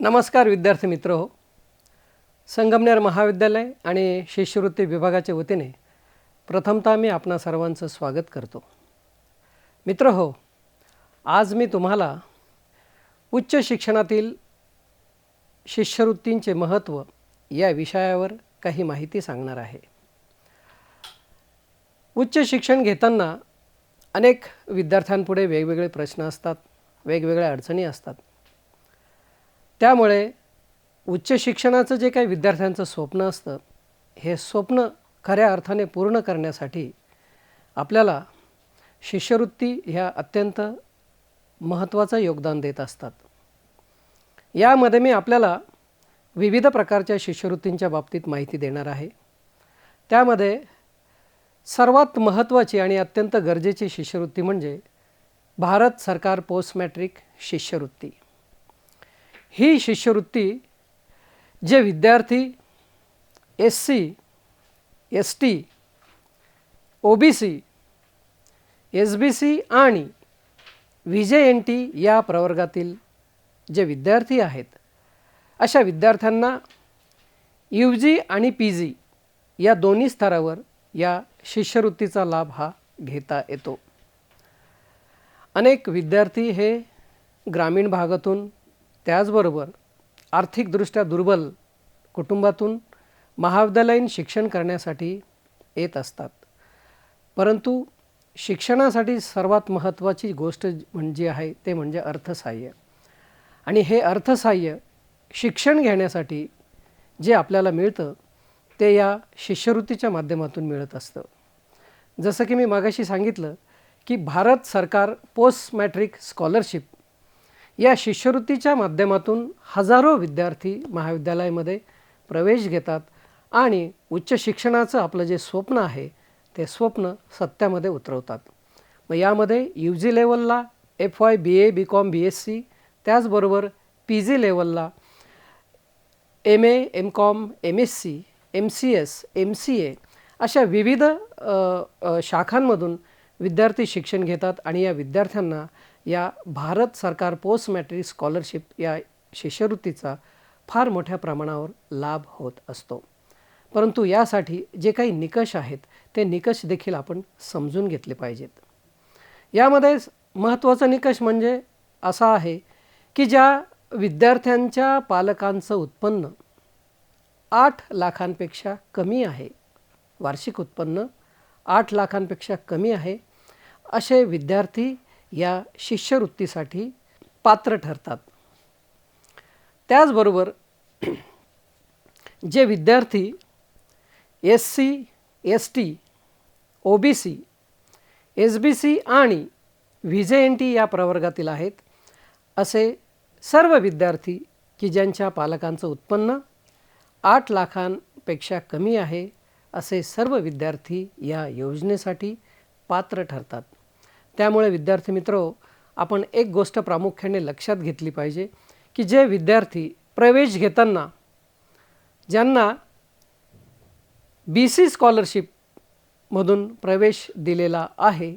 नमस्कार विद्यार्थी मित्र हो. संगमनेर महाविद्यालय आणि शिष्यवृत्ती विभागाच्या वतीने प्रथमतः मी आपणा सर्वांचं स्वागत करतो. मित्र हो, आज मी तुम्हाला उच्च शिक्षणातील शिष्यवृत्तींचे महत्त्व या विषयावर काही माहिती सांगणार आहे. उच्च शिक्षण घेताना अनेक विद्यार्थ्यांपुढे वेगवेगळे प्रश्न असतात, वेगवेगळ्या अडचणी असतात. त्यामुळे उच्च शिक्षणाचं जे काही विद्यार्थ्यांचं स्वप्न असतं, हे स्वप्न खऱ्या अर्थाने पूर्ण करण्यासाठी आपल्याला शिष्यवृत्ती ह्या अत्यंत महत्त्वाचं योगदान देत असतात. यामध्ये मी आपल्याला विविध प्रकारच्या शिष्यवृत्तींच्या बाबतीत माहिती देणार आहे. त्यामध्ये सर्वात महत्त्वाची आणि अत्यंत गरजेची शिष्यवृत्ती म्हणजे भारत सरकार पोस्ट मॅट्रिक शिष्यवृत्ती. ही शिष्यवृत्ती जे विद्यार्थी SC, ST, OBC, SBC आणि VJNT या प्रवर्गातील जे विद्यार्थी आहेत, अशा विद्यार्थ्यांना UG आणि PG या दोन्ही स्तरावर या शिष्यवृत्तीचा लाभ हा घेता येतो. अनेक विद्यार्थी हे ग्रामीण भागातून, त्याचबरोबर आर्थिकदृष्ट्या दुर्बल कुटुंबातून महाविद्यालयीन शिक्षण करण्यासाठी येत असतात. परंतु शिक्षणासाठी सर्वात महत्त्वाची गोष्ट म्हणजे आहे ते म्हणजे अर्थसहाय्य. आणि हे अर्थसहाय्य शिक्षण घेण्यासाठी जे आपल्याला मिळतं ते या शिष्यवृत्तीच्या माध्यमातून मिळत असतं. जसं की मी मागाशी सांगितलं की भारत सरकार पोस्ट मॅट्रिक स्कॉलरशिप या शिष्यवृत्तीच्या माध्यमातून हजारो विद्यार्थी महाविद्यालयामध्ये प्रवेश घेतात आणि उच्च शिक्षणाचं आपलं जे स्वप्न आहे ते स्वप्न सत्यामध्ये उतरवतात. मग यामध्ये UG लेवलला FY, BA, BCom, BSc, त्याचबरोबर PG लेवलला MA, MCom, MSc, MCS, MCA अशा विविध शाखांमधून विद्यार्थी शिक्षण घेतात आणि या विद्यार्थ्यांना या भारत सरकार पोस्ट मॅट्रिक स्कॉलरशिप या शिष्यवृत्तीचा फार मोठ्या प्रमाणावर लाभ होत असतो. परंतु यासाठी जे काही निकष आहेत ते निकष देखील आपण समजून घेतले पाहिजेत. यामध्ये महत्त्वाचा निकष म्हणजे असा आहे की ज्या विद्यार्थ्यांच्या पालकांचं उत्पन्न 8 लाखांपेक्षा कमी आहे, वार्षिक उत्पन्न 8 लाखांपेक्षा कमी आहे, असे विद्यार्थी या शिष्यवृत्तीसाठी पात्र ठरतात. त्याचबरोबर जे विद्यार्थी SC, ST, OBC, SBC आणि VJNT या प्रवर्गातील आहेत, असे सर्व विद्यार्थी की ज्यांच्या पालकांचं उत्पन्न 8 लाखांपेक्षा कमी आहे, असे सर्व विद्यार्थी या योजनेसाठी पात्र ठरतात. त्यामुळे विद्यार्थी मित्रो, आपण एक गोष्ट प्रामुख्याने लक्षात घेतली पाहिजे की जे विद्यार्थी प्रवेश घेताना ज्यांना BC स्कॉलरशिपमधून प्रवेश दिलेला आहे,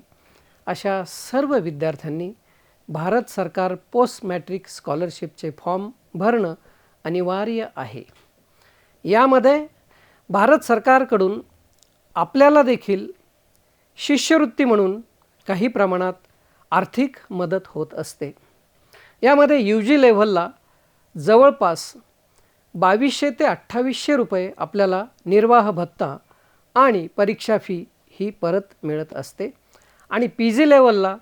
अशा सर्व विद्यार्थ्यांनी भारत सरकार पोस्ट मॅट्रिक स्कॉलरशिपचे फॉर्म भरणं अनिवार्य आहे. यामध्ये भारत सरकारकडून आपल्याला देखील शिष्यवृत्ती म्हणून काही प्रमाणात आर्थिक मदत होत असते. यामध्ये UG लेव्हलला जवळपास 2200 ते 2800 रुपये आपल्याला निर्वाह भत्ता आणि परीक्षा फी ही परत मिळत असते. आणि PG लेव्हलला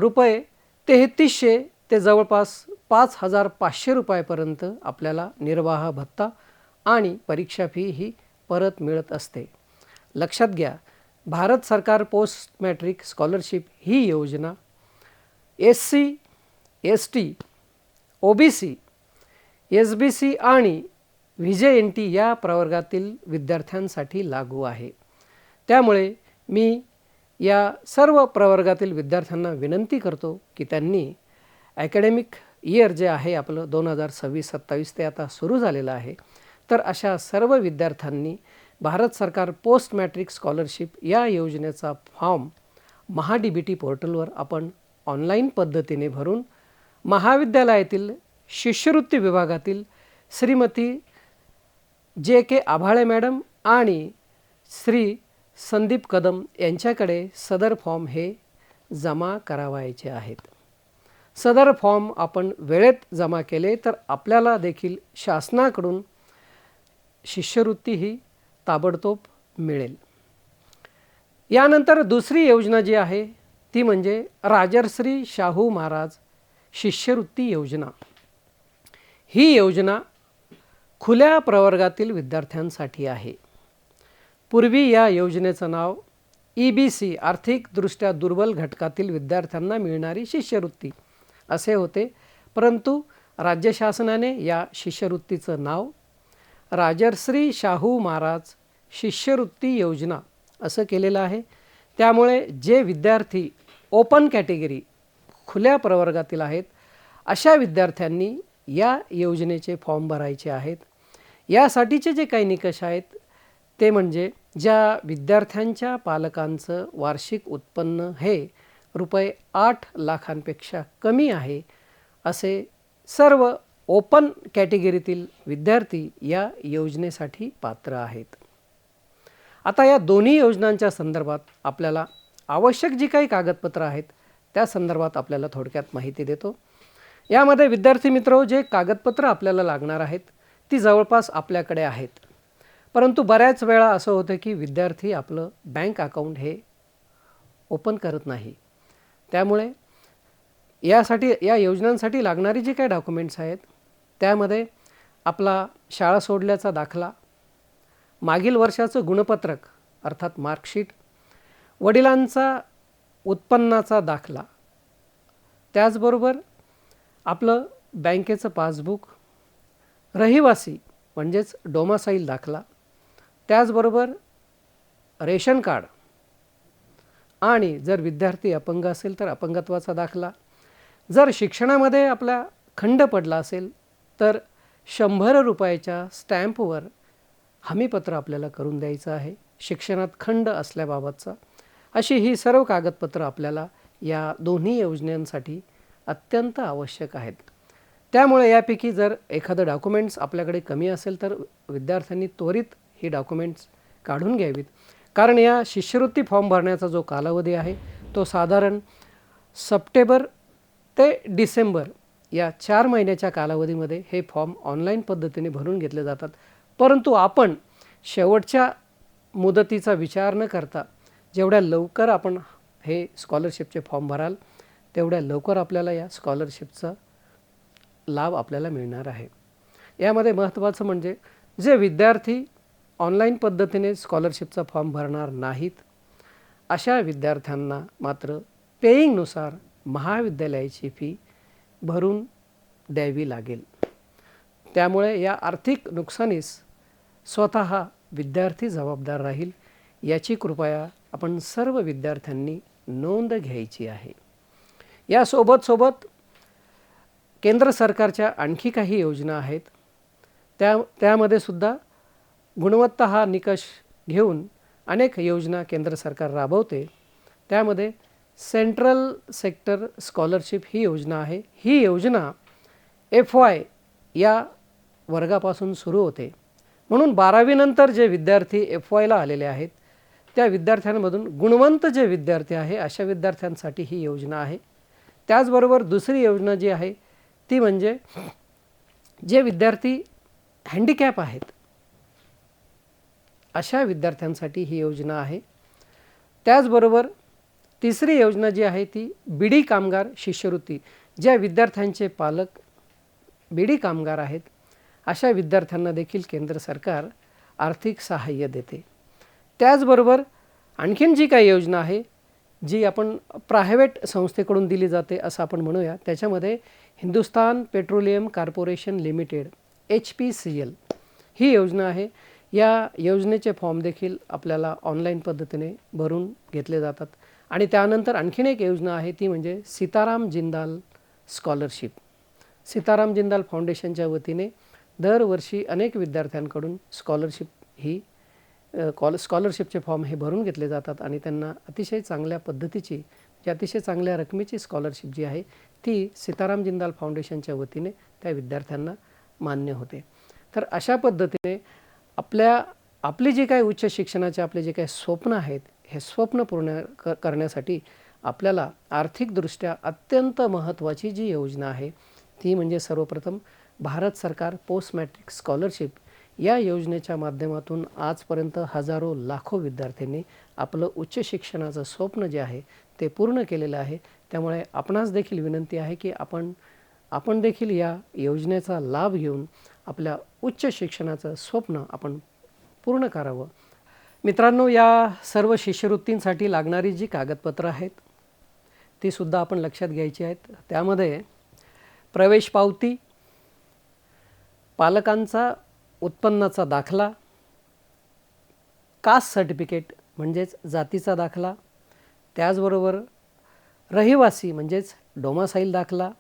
रुपये 3300 ते जवळपास 5500 रुपयापर्यंत आपल्याला निर्वाह भत्ता आणि परीक्षा फी ही परत मिळत असते. लक्षात घ्या, भारत सरकार पोस्ट मॅट्रिक स्कॉलरशिप ही योजना SC, ST, OBC, SBC आणि VJNT या प्रवर्गातील विद्यार्थ्यांसाठी लागू आहे. त्यामुळे मी या सर्व प्रवर्गातील विद्यार्थ्यांना विनंती करतो की त्यांनी ॲकॅडमिक इयर जे आहे आपलं 2026-27 ते आता सुरू झालेलं आहे, तर अशा सर्व विद्यार्थ्यांनी भारत सरकार पोस्ट मॅट्रिक स्कॉलरशिप या योजनेचा फॉर्म MahaDBT पोर्टलवर आपण ऑनलाईन पद्धतीने भरून महाविद्यालयातील शिष्यवृत्ती विभागातील श्रीमती जे आभाळे मॅडम आणि श्री संदीप कदम यांच्याकडे सदर फॉर्म हे जमा करावायचे आहेत. सदर फॉर्म आपण वेळेत जमा केले तर आपल्याला देखील शासनाकडून शिष्यवृत्ती ही ताबडतोब मिळेल. यानंतर दुसरी योजना जी आहे ती म्हणजे राजर्षी शाहू महाराज शिष्यवृत्ती योजना. ही योजना खुल्या प्रवर्गातील विद्यार्थ्यांसाठी आहे. पूर्वी या योजनेचं नाव EBC आर्थिकदृष्ट्या दुर्बल घटकातील विद्यार्थ्यांना मिळणारी शिष्यवृत्ती असे होते, परंतु राज्य शासनाने या शिष्यवृत्तीचं नाव राजर्षी शाहू महाराज शिष्यवृत्ती योजना असं केलेलं आहे. त्यामुळे जे विद्यार्थी ओपन कॅटेगरी खुल्या प्रवर्गातील आहेत अशा विद्यार्थ्यांनी या योजनेचे फॉर्म भरायचे आहेत. यासाठीचे जे काही निकष आहेत ते म्हणजे ज्या विद्यार्थ्यांच्या पालकांचं वार्षिक उत्पन्न हे ₹8 लाखांपेक्षा कमी आहे असे सर्व ओपन कॅटेगरीतील विद्यार्थी या योजनेसाठी पात्र आहेत. आता या दोन्ही योजनांच्या संदर्भात आपल्याला आवश्यक जी काही कागदपत्रं आहेत त्या संदर्भात आपल्याला थोडक्यात माहिती देतो. यामध्ये विद्यार्थी मित्र जे कागदपत्र आपल्याला लागणार आहेत ती जवळपास आपल्याकडे आहेत, परंतु बऱ्याच वेळा असं होतं की विद्यार्थी आपलं बँक अकाउंट हे ओपन करत नाही. त्यामुळे या योजनांसाठी लागणारी जी काही डॉक्युमेंट्स आहेत त्यामध्ये आपला शाळा सोडल्याचा दाखला, मागील वर्षाचं गुणपत्रक अर्थात मार्कशीट, वडिलांचा उत्पन्नाचा दाखला, त्याचबरोबर आपलं बँकेचं पासबुक, रहिवासी म्हणजेच डोमासाईल दाखला, त्याचबरोबर रेशन कार्ड आणि जर विद्यार्थी अपंग असेल तर अपंगत्वाचा दाखला. जर शिक्षणामध्ये आपला खंड पडला असेल तर ₹100 स्टॅम्पवर हमीपत्र आपल्याला करून द्यायचं आहे शिक्षणात खंड असल्याबाबतचा. अशी ही सर्व कागदपत्रं आपल्याला या दोन्ही योजनांसाठी अत्यंत आवश्यक आहेत. त्यामुळे यापैकी जर एखादं डॉक्युमेंट्स आपल्याकडे कमी असेल तर विद्यार्थ्यांनी त्वरित ही डॉक्युमेंट्स काढून घ्यावीत, कारण या शिष्यवृत्ती फॉर्म भरण्याचा जो कालावधी आहे तो साधारण सप्टेंबर ते डिसेंबर या 4 महिन्याच्या कालावधीमध्ये हे फॉर्म ऑनलाईन पद्धतीने भरून घेतले जातात. परंतु आपण शेवटच्या मुदतीचा विचार न करता जेवढ्या लवकर आपण हे स्कॉलरशिपचे फॉर्म भराल तेवढ्या लवकर आपल्याला या स्कॉलरशिपचा लाभ आपल्याला मिळणार आहे. यामध्ये महत्त्वाचं म्हणजे जे विद्यार्थी ऑनलाईन पद्धतीने स्कॉलरशिपचा फॉर्म भरणार नाहीत अशा विद्यार्थ्यांना मात्र पेईंगनुसार महाविद्यालयाची फी भरून द्यावी लागेल. त्यामुळे या आर्थिक नुकसानीस स्वतः विद्यार्थी जबाबदार राहील याची कृपया आपण सर्व विद्यार्थ्यांनी नोंद घ्यायची आहे. यासोबत केंद्र सरकारच्या आणखी काही योजना आहेत त्यामध्ये सुद्धा गुणवत्ता हा निकष घेऊन अनेक योजना केंद्र सरकार राबवते. त्यामध्ये सेंट्रल सेक्टर स्कॉलरशिप ही योजना आहे. ही योजना FY या वर्गापासून सुरू होते, म्हणून 12वी नंतर जे विद्यार्थी FYला आलेले आहेत त्या विद्यार्थ्यांमधून गुणवंत जे विद्यार्थी आहे अशा विद्यार्थ्यांसाठी ही योजना आहे. त्याचबरोबर दुसरी योजना जी आहे ती म्हणजे जे विद्यार्थी हँडिकॅप आहेत अशा विद्यार्थ्यांसाठी ही योजना आहे. त्याचबरोबर तिसरी योजना जी आहे ती बीडी कामगार शिष्यवृत्ती. ज्या विद्यार्थ्यांचे पालक बीडी कामगार आहेत अशा विद्यार्थ्यांना देखील केंद्र सरकार आर्थिक सहाय्य देते. त्याचबरोबर आणखीन जी काही योजना आहे जी आपण प्रायव्हेट संस्थेकडून दिली जाते असं आपण म्हणूया, त्याच्यामध्ये Hindustan petroleum corporation limited HPCL ही योजना आहे. या योजनेचे फॉर्म देखील आपल्याला ऑनलाईन पद्धतीने भरून घेतले जातात. आणि त्यानंतर आणखीन एक योजना आहे ती म्हणजे सीताराम जिंदाल स्कॉलरशिप. सीताराम जिंदाल फाउंडेशनच्या वतीने दरवर्षी अनेक विद्यार्थ्यांकडून स्कॉलरशिपचे फॉर्म हे भरून घेतले जातात आणि त्यांना अतिशय चांगल्या पद्धतीची अतिशय चांगल्या रकमेची स्कॉलरशिप जी आहे ती सीताराम जिंदाल फाउंडेशनच्या वतीने त्या विद्यार्थ्यांना मान्य होते. तर अशा पद्धतीने आपली जी काही उच्च शिक्षणाचे आपले जे काही स्वप्न आहेत, हे स्वप्न पूर्ण करण्यासाठी आपल्याला आर्थिकदृष्ट्या अत्यंत महत्त्वाची जी योजना आहे ती म्हणजे सर्वप्रथम भारत सरकार पोस्ट मॅट्रिक स्कॉलरशिप या योजनेच्या माध्यमातून आजपर्यंत हजारो लाखो विद्यार्थ्यांनी आपलं उच्च शिक्षणाचं स्वप्न जे आहे ते पूर्ण केलेलं आहे. त्यामुळे आपणास देखील विनंती आहे की आपण देखील या योजनेचा लाभ घेऊन आपल्या उच्च शिक्षणाचं स्वप्न आपण पूर्ण करावं. मित्रांनो, या सर्व शिष्यवृत्तींसाठी लागणारी जी कागदपत्रं आहेत ती सुद्धा आपण लक्षात घ्यायची आहेत. त्यामध्ये प्रवेश पावती, पालकांचा उत्पन्नाचा दाखला, कास्ट सर्टिफिकेट म्हणजेच जातीचा दाखला, त्याचबरोबर रहिवासी म्हणजेच डोमासाईल दाखला,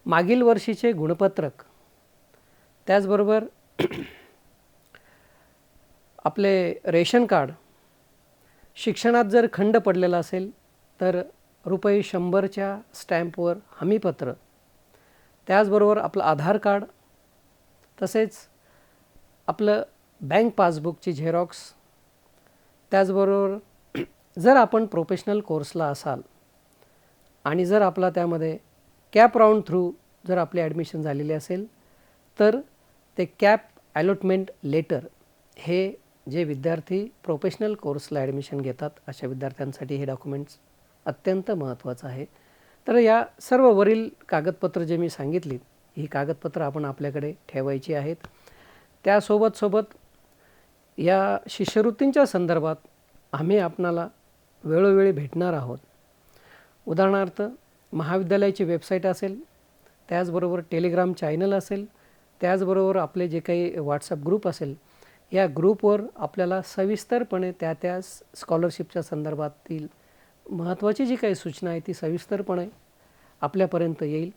मागील वर्षीचे गुणपत्रक, त्याचबरोबर आपले रेशन कार्ड, शिक्षणात जर खंड पडलेला असेल तर ₹100च्या स्टॅम्पवर हमीपत्र, त्याचबरोबर आपलं आधार कार्ड, तसेच आपलं बँक पासबुकची झेरॉक्स, त्याचबरोबर जर आपण प्रोफेशनल कोर्सला असाल आणि जर आपला त्यामध्ये कॅप राऊंड थ्रू जर आपली ॲडमिशन झालेली असेल तर ते कॅप अलॉटमेंट लेटर हे जे विद्यार्थी प्रोफेशनल कोर्सला ॲडमिशन घेतात अशा विद्यार्थ्यांसाठी हे डॉक्युमेंट्स अत्यंत महत्त्वाचं आहे. तर या सर्व वरील कागदपत्र जे मी सांगितली ही कागदपत्र आपण आपल्याकडे ठेवायची आहेत. त्यासोबत या शिष्यवृत्तींच्या संदर्भात आम्ही आपणाला वेळोवेळी भेटणार आहोत. उदाहरणार्थ महाविद्यालयाची वेबसाईट असेल, त्याचबरोबर टेलिग्राम चॅनल असेल, त्याचबरोबर आपले जे काही व्हॉट्सअप ग्रुप असेल, या ग्रुपवर आपल्याला सविस्तरपणे त्या स्कॉलरशिपच्या संदर्भातील महत्त्वाची जी काही सूचना आहे ती सविस्तरपणे आपल्यापर्यंत येईल.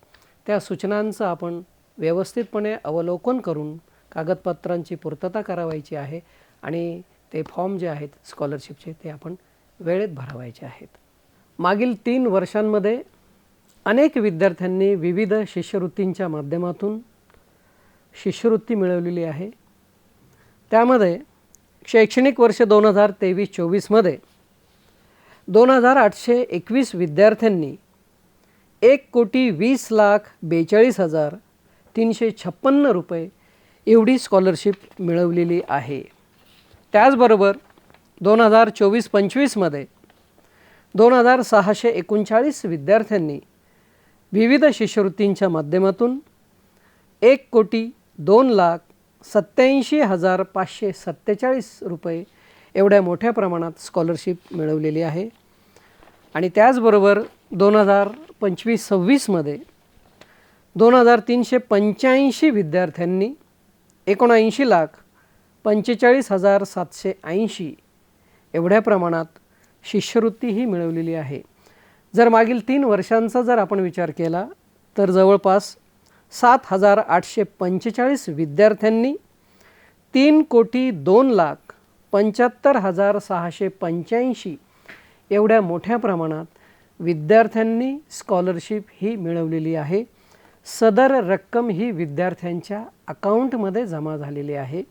त्या सूचनांचं आपण व्यवस्थितपणे अवलोकन करून कागदपत्रांची पूर्तता करावायची आहे आणि ते फॉर्म जे आहेत स्कॉलरशिपचे ते आपण वेळेत भरवायचे आहेत. मागील 3 वर्षांमध्ये अनेक विद्यार्थ्यांनी विविध शिष्यवृत्तींच्या माध्यमातून शिष्यवृत्ती मिळवलेली आहे. त्यामध्ये शैक्षणिक वर्ष 2023-24मध्ये 2821 विद्यार्थ्यांनी 1,20,42,356 रुपये एवढी स्कॉलरशिप मिळवलेली आहे. त्याचबरोबर 2024-25मध्ये 2,639 विद्यार्थ्यांनी विविध शिष्यवृत्तींच्या माध्यमातून 1,02,87,547 रुपये एवढ्या मोठ्या प्रमाणात स्कॉलरशिप मिळवलेली आहे. आणि त्याचबरोबर 2025-26मध्ये 2,385 विद्यार्थ्यांनी 79,45,780 एवढ्या प्रमाणात शिष्यवृत्तीही मिळवलेली आहे. जर मागील 3 वर्षांचा जर आपण विचार केला तर जवळपास 7,845 विद्यार्थ्यांनी 3,02,75,685 एवढ्या मोठ्या प्रमाणात विद्यार्थ्यांनी स्कॉलरशिप ही मिळवलेली आहे. सदर रक्कम ही विद्यार्थ्यांच्या अकाउंटमध्ये जमा झालेली आहे.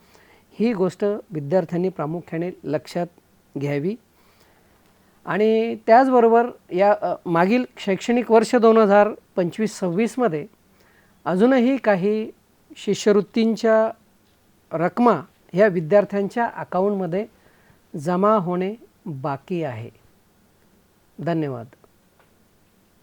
ही गोष्ट विद्यार्थ्यांनी प्रामुख्याने लक्षात घ्यावी. आणि त्याचबरोबर या मागील शैक्षणिक वर्ष 2025-26मध्ये अजूनही काही शिष्यवृत्तींच्या रकमा ह्या विद्यार्थ्यांच्या अकाउंटमध्ये जमा होणे बाकी आहे. धन्यवाद.